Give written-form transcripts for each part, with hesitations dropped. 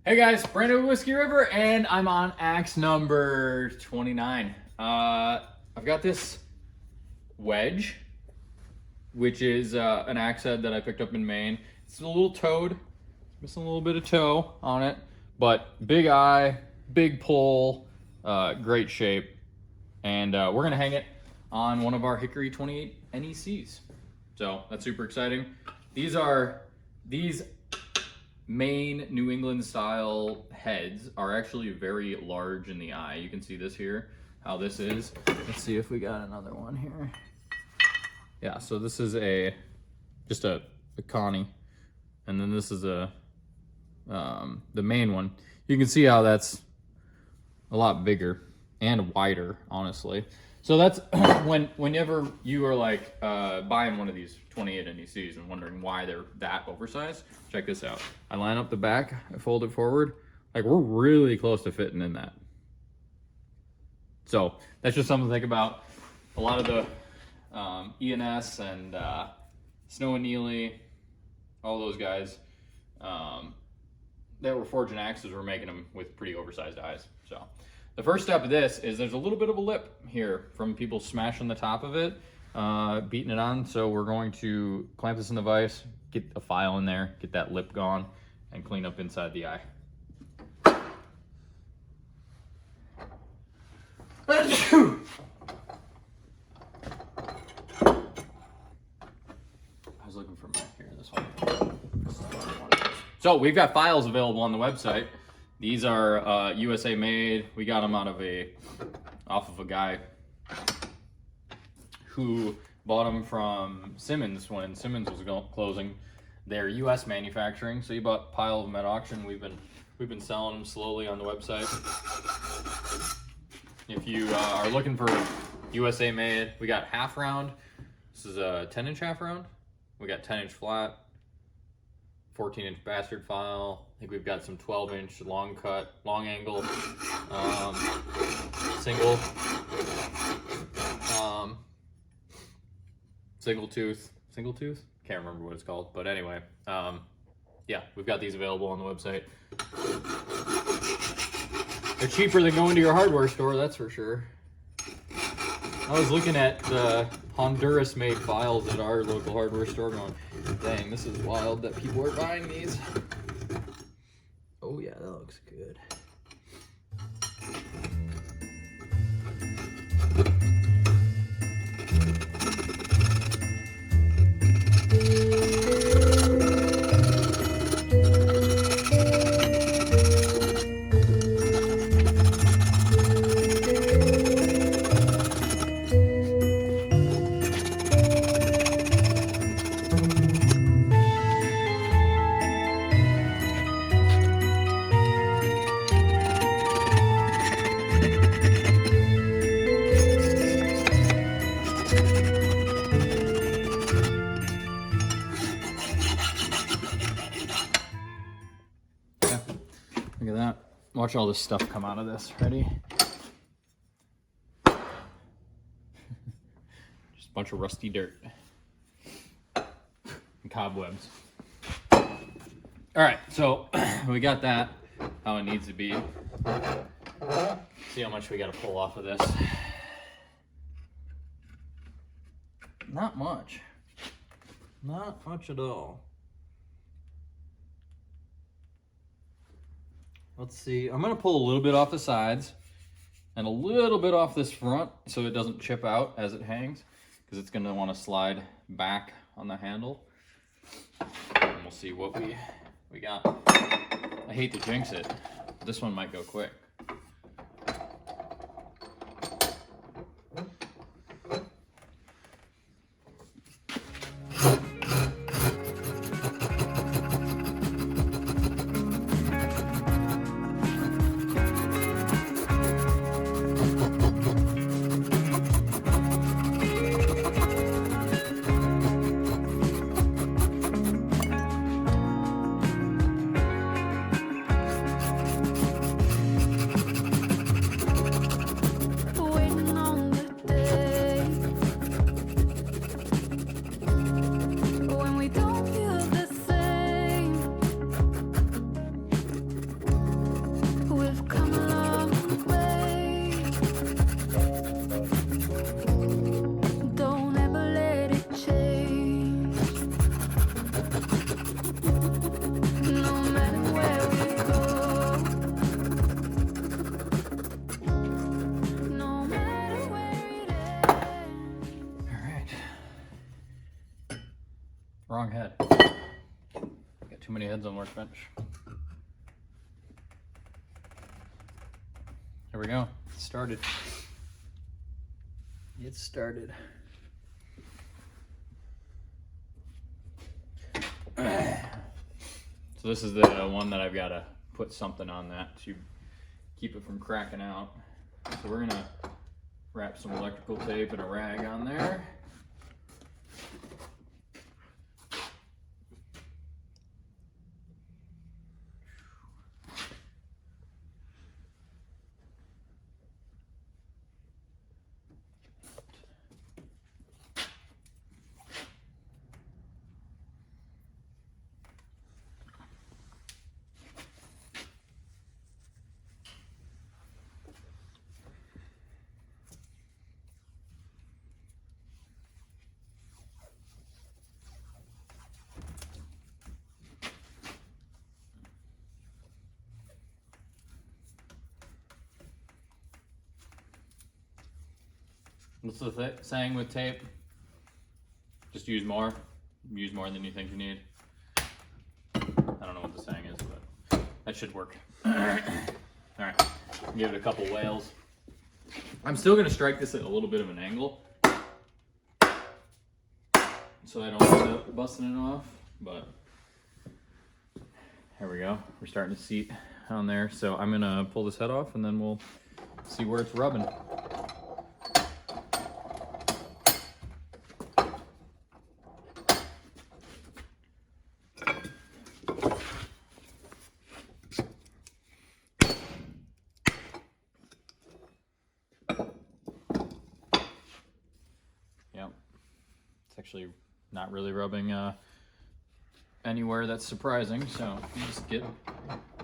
Hey guys, Brandon Whiskey River, and I'm on axe number 29. I've got this Wedge, which is an axe head that I picked up in Maine. It's a little toed, missing a little bit of toe on it, but big eye, big pull, great shape, and we're gonna hang it on one of our Hickory 28 NECs. So that's super exciting. These Maine New England style heads are actually very large in the eye. You can see this here, how this is. Let's see if we got another one here. Yeah, so this is just a Connie, and then this is the main one. You can see how that's a lot bigger and wider, honestly. So that's whenever you are like buying one of these 28 NECs and wondering why they're that oversized, check this out. I line up the back, I fold it forward, like we're really close to fitting in that. So that's just something to think about. A lot of the ENS and Snow and Neely, all those guys that were forging axes were making them with pretty oversized eyes. So the first step of this is there's a little bit of a lip here from people smashing the top of it, beating it on. So we're going to clamp this in the vise, get a file in there, get that lip gone, and clean up inside the eye. I was looking for Mac here, this one. So we've got files available on the website. These are USA made. We got them off of a guy who bought them from Simmons when Simmons was closing their US manufacturing. So he bought a pile of them at auction. We've been selling them slowly on the website. If you are looking for USA made, we got half round. This is a 10-inch half round. We got 10-inch flat, 14-inch bastard file. I think we've got some 12-inch long cut, long angle, single tooth. Can't remember what it's called, but anyway, yeah, we've got these available on the website. They're cheaper than going to your hardware store, that's for sure. I was looking at the Honduras-made files at our local hardware store going, dang, this is wild that people are buying these. Oh yeah, that looks good. Look at that. Watch all this stuff come out of this. Ready? Just a bunch of rusty dirt. And cobwebs. Alright, so we got that how it needs to be. See how much we got to pull off of this. Not much. Not much at all. Let's see, I'm gonna pull a little bit off the sides and a little bit off this front so it doesn't chip out as it hangs, because it's gonna wanna slide back on the handle. And we'll see what we got. I hate to jinx it, but this one might go quick. Wrong head. Got too many heads on the workbench. There we go. It started. It started. So this is the one that I've got to put something on that to keep it from cracking out. So we're gonna wrap some electrical tape and a rag on there. What's the saying with tape? Just use more. Use more than you think you need. I don't know what the saying is, but that should work. All right, give it a couple wails. I'm still gonna strike this at a little bit of an angle, so I don't end up busting it off, but there we go. We're starting to seat on there. So I'm gonna pull this head off and then we'll see where it's rubbing. It's actually not really rubbing anywhere that's surprising, so you just get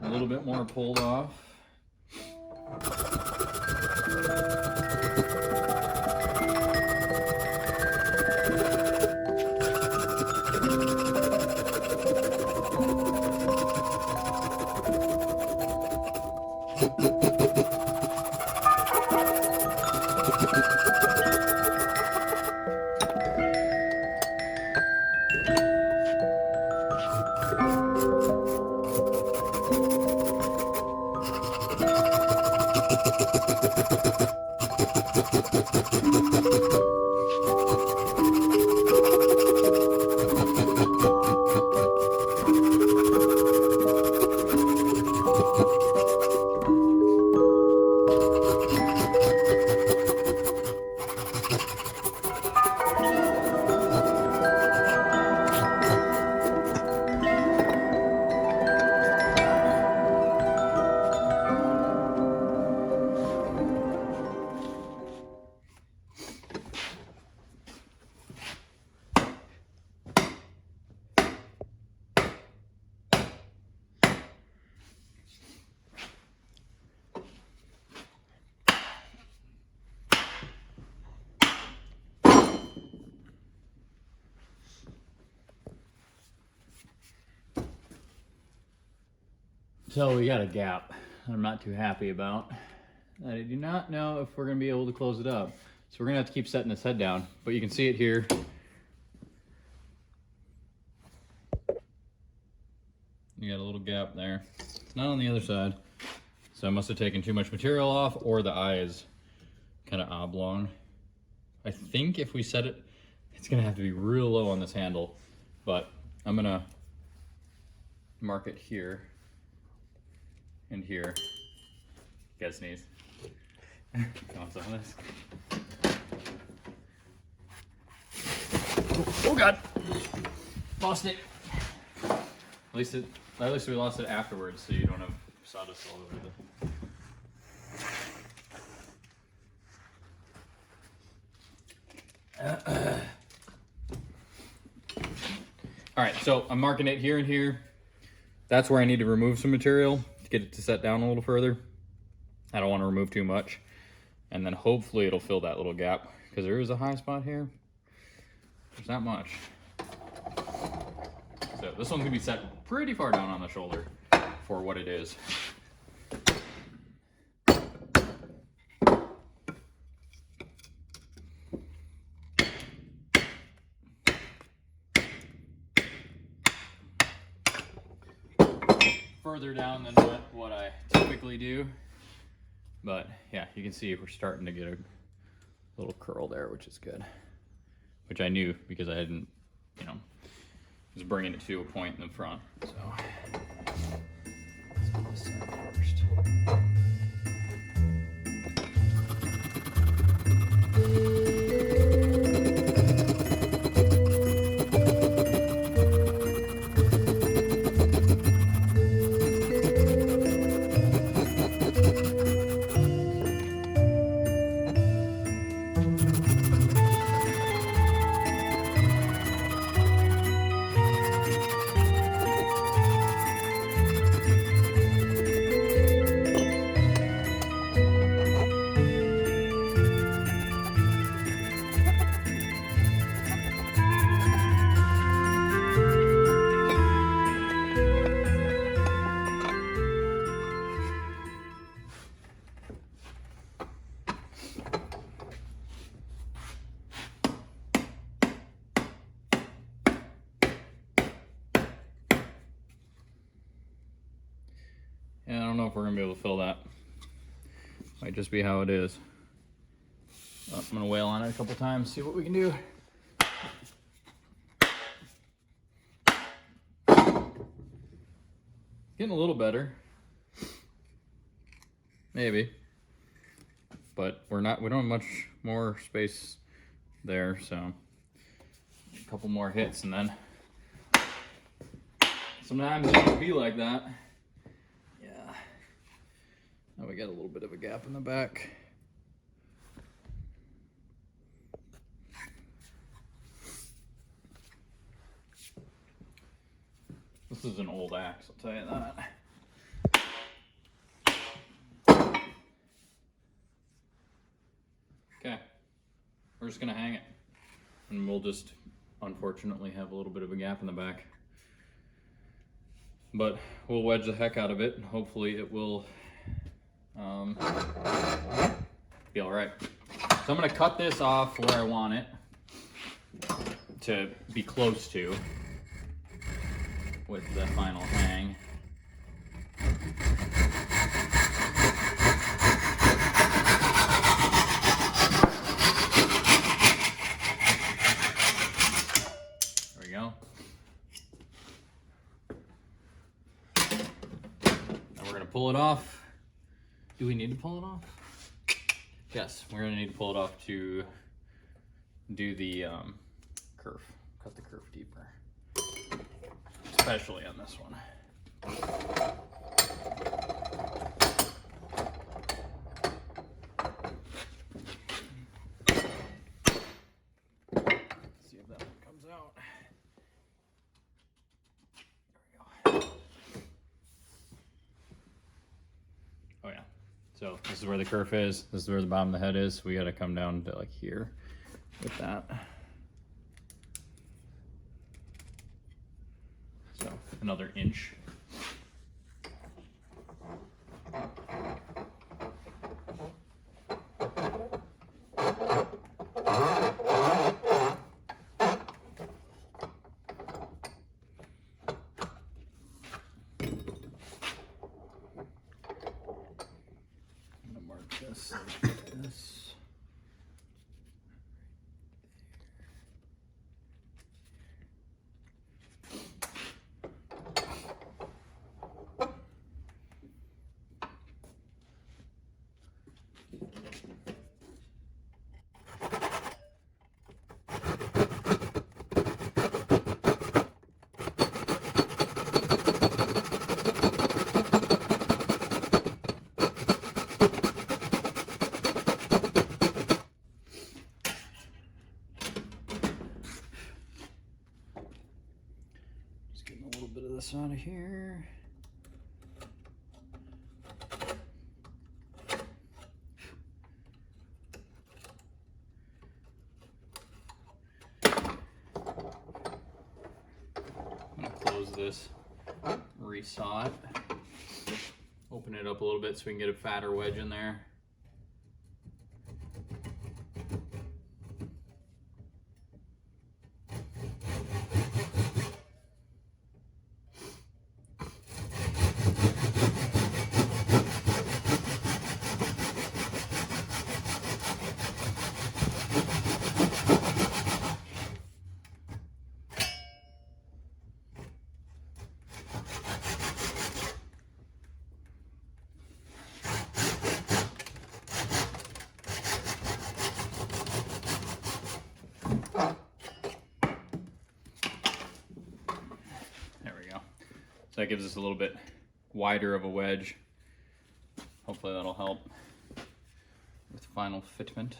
a little bit more pulled off. So we got a gap I'm not too happy about. I do not know if we're gonna be able to close it up. So we're gonna have to keep setting this head down, but you can see it here. You got a little gap there. It's not on the other side. So I must have taken too much material off, or the eye is kind of oblong. I think if we set it, it's gonna have to be real low on this handle, but I'm gonna mark it here and here. You guys sneeze. You want some of this? Oh God! Lost it. At least we lost it afterwards, so you don't have sawdust all over the. All right, so I'm marking it here and here. That's where I need to remove some material to get it to set down a little further. I don't want to remove too much. And then hopefully it'll fill that little gap, because there is a high spot here. There's not much. So this one's gonna be set pretty far down on the shoulder for what it is. further down than what I typically do. But yeah, you can see we're starting to get a little curl there, which is good. Which I knew because I hadn't, you know, was bringing it to a point in the front. So let's do this side first. Yeah, I don't know if we're gonna be able to fill that. Might just be how it is. I'm gonna wail on it a couple times, see what we can do. Getting a little better. Maybe. But we don't have much more space there, so a couple more hits and then sometimes it can be like that. Yeah. Now we got a little bit of a gap in the back. This is an old axe, I'll tell you that. Okay, we're just gonna hang it. And we'll just, unfortunately, have a little bit of a gap in the back. But we'll wedge the heck out of it, and hopefully it will be all right. So I'm gonna cut this off where I want it to be close to with the final hang. There we go. Now we're gonna pull it off. Do we need to pull it off? Yes, we're gonna need to pull it off to do the curve, cut the curve deeper. Especially on this one. Let's see if that one comes out. There we go. Oh yeah. So this is where the kerf is. This is where the bottom of the head is. We got to come down to like here with that. So another inch. I'm gonna mark this like this. Getting a little bit of this out of here. I'm gonna close this, resaw it, open it up a little bit so we can get a fatter wedge in there. So that gives us a little bit wider of a wedge. Hopefully that'll help with final fitment.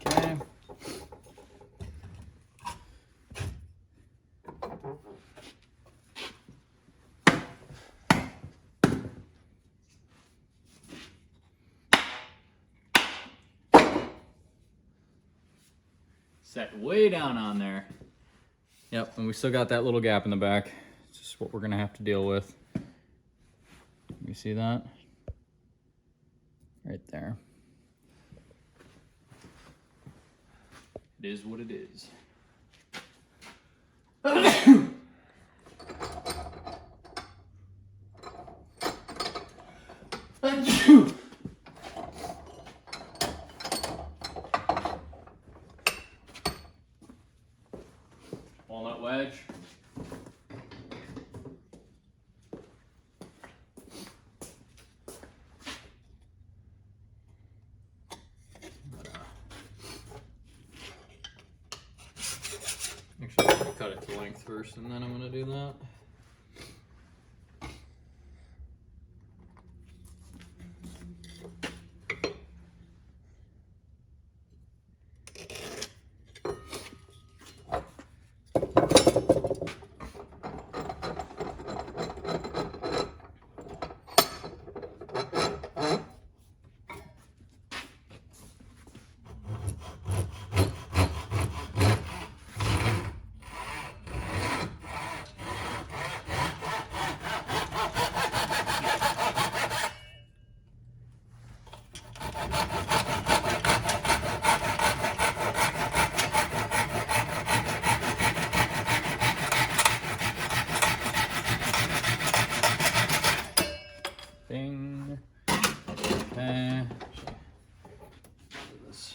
Okay. Set way down on there. Yep, and we still got that little gap in the back. It's just what we're gonna have to deal with. You see that? Right there. It is what it is. Walnut wedge. Actually, I'm gonna cut it to length first, and then I'm gonna do that. Bing. Okay. Do this.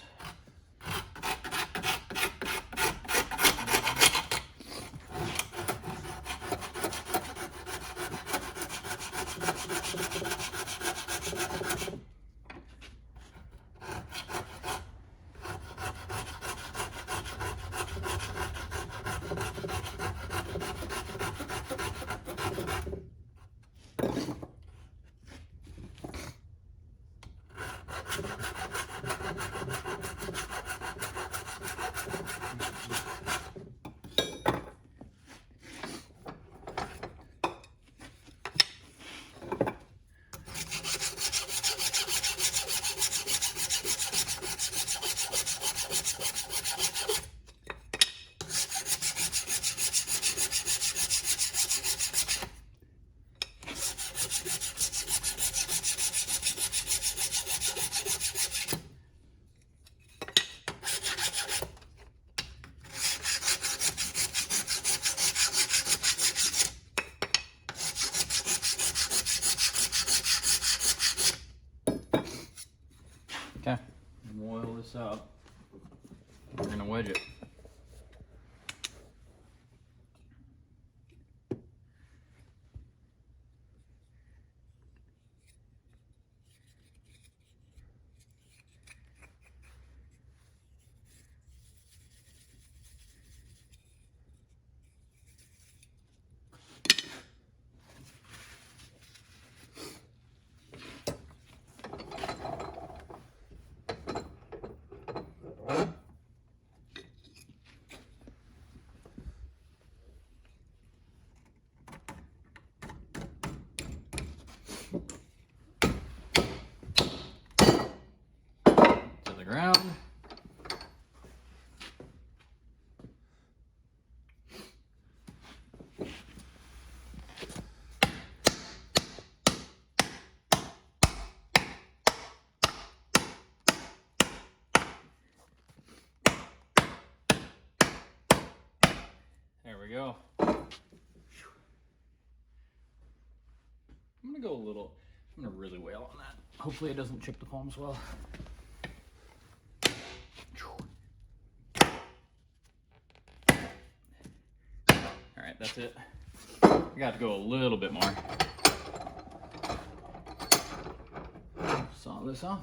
Okay, and we'll oil this up. We're gonna wedge it. To the ground. There we go. I'm gonna go a little, I'm gonna really wail on that. Hopefully it doesn't chip the foam as well. right, that's it. I got to go a little bit more. Saw this off.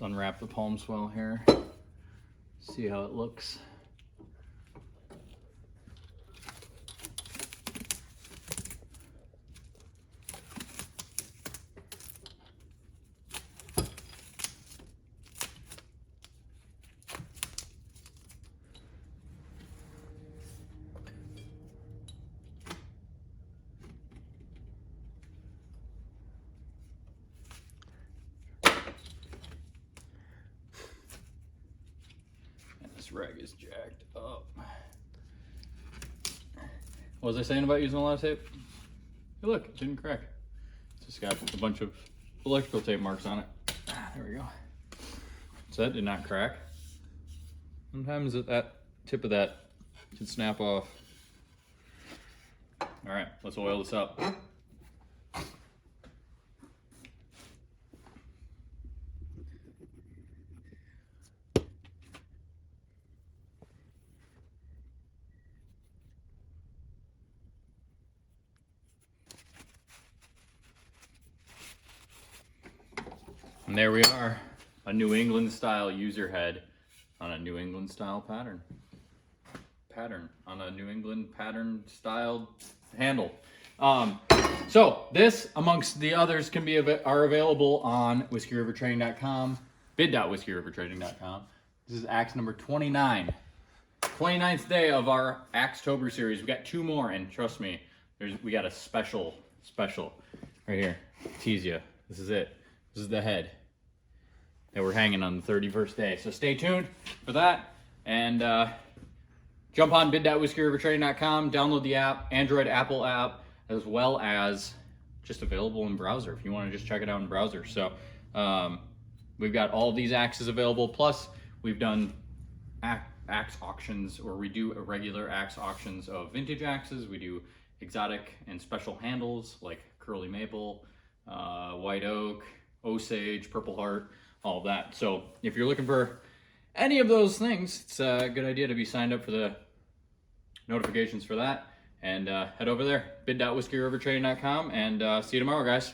Let's unwrap the palm swell here. See how it looks. This rag is jacked up. What was I saying about using a lot of tape? Hey, look, it didn't crack. It's just got a bunch of electrical tape marks on it. There we go. So that did not crack. Sometimes that tip of that can snap off. All right, let's oil this up. And there we are, a New England style user head on a New England style pattern. On a New England pattern styled handle. So this, amongst the others, are available on whiskeyrivertraining.com, bid.whiskeyrivertraining.com. This is axe number 29. 29th day of our Axetober series. We got 2 more, and trust me, we got a special right here. Tease you. This is it. This is the head that we're hanging on the 31st day. So stay tuned for that, and jump on bid.whiskeyrivertraining.com, download the app, Android, Apple app, as well as just available in browser if you want to just check it out in browser. So we've got all these axes available, plus we've done axe auctions, or we do irregular axe auctions of vintage axes. We do exotic and special handles like curly maple, white oak, Osage, purple heart, all of that. So if you're looking for any of those things, it's a good idea to be signed up for the notifications for that, and head over there, bid.whiskeyrivertraining.com, and see you tomorrow, guys.